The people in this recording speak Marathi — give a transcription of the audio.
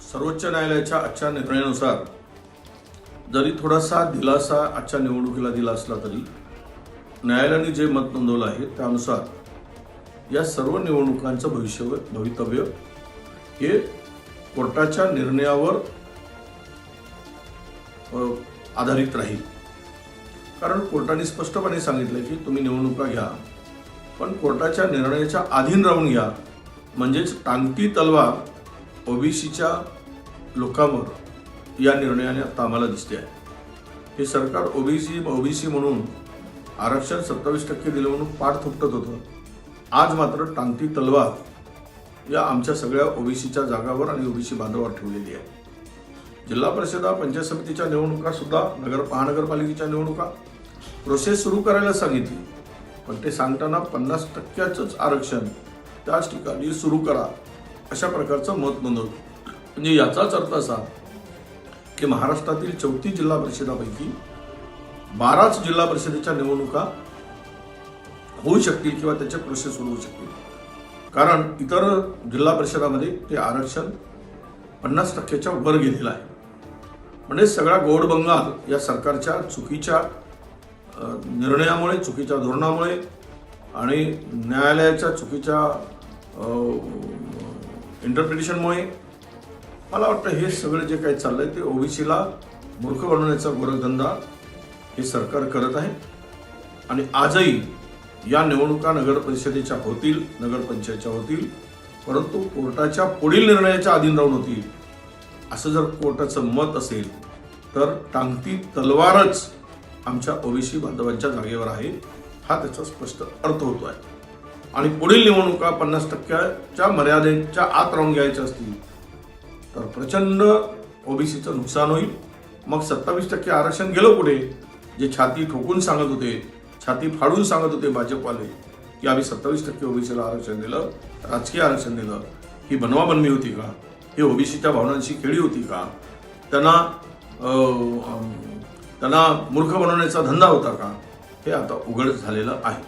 सर्वोच्च न्यायालयाच्या आजच्या निर्णयानुसार जरी थोडासा दिलासा आजच्या निवडणुकीला दिला असला तरी न्यायालयाने जे मत नोंदवलं आहे त्यानुसार या सर्व निवडणुकांचं भवितव्य हे कोर्टाच्या निर्णयावर आधारित राहील। कारण कोर्टाने स्पष्टपणे सांगितलं की तुम्ही निवडणुका घ्या, पण कोर्टाच्या निर्णयाच्या अधीन राहून घ्या, म्हणजेच टांगती तलवार ओबीसीच्या लोकांवर या निर्णयाने आता आम्हाला दिसते आहे। हे सरकार ओबीसी म्हणून आरक्षण 27% दिलं म्हणून पाठ थोपटत होतं। आज मात्र टांगती तलवार या आमच्या सगळ्या ओबीसीच्या जागावर आणि ओबीसी बांधवावर ठेवलेली आहे। जिल्हा परिषदा पंचायत समितीच्या निवडणुका सुद्धा महानगरपालिकेच्या निवडणुका प्रोसेस सुरू करायला सांगितली, पण ते सांगताना 50%च आरक्षण त्याच ठिकाणी सुरू करा अशा प्रकारचं मत नोंदवलं। म्हणजे याचाच अर्थ असा की महाराष्ट्रातील 34 जिल्हा परिषदापैकी 12च जिल्हा परिषदेच्या निवडणुका होऊ शकतील किंवा त्याचे प्रोसेस सुरू होऊ शकतील। कारण इतर जिल्हा परिषदामध्ये ते आरक्षण 50%च्या वर गेलेलं आहे। म्हणजे सगळा गोड बंगाल या सरकारच्या चुकीच्या निर्णयामुळे, चुकीच्या धोरणामुळे आणि न्यायालयाच्या चुकीच्या इंटरप्रिटेशनमुळे मला वाटतं हे सगळं जे काही चाललंय ते ओबीसीला मूर्ख बनवण्याचा गोरखधंदा हे सरकार करत आहे। आणि आजही या निवडणुका नगर परिषदेच्या होतील, नगरपंचायतच्या होतील, परंतु कोर्टाच्या पुढील निर्णयाच्या अधीन राहून होतील असं जर कोर्टाचं मत असेल तर टांगती तलवारच आमच्या ओबीसी बांधवांच्या जागेवर आहे, हा त्याचा स्पष्ट अर्थ होतो आहे। आणि पुढील निवडणुका 50%च्या मर्यादेच्या आत राहून घ्यायच्या असतील तर प्रचंड ओबीसीचं नुकसान होईल। मग 27% आरक्षण गेलं कुठे? जे छाती ठोकून सांगत होते, छाती फाडून सांगत होते भाजपवाले की आम्ही 27% ओबीसीला आरक्षण दिलं, राजकीय आरक्षण दिलं, ही बनवाबनवी होती का? ही ओबीसीच्या भावनांशी खेळी होती का? त्यांना मूर्ख बनवण्याचा धंदा होता का? हे आता उघड झालेलं आहे।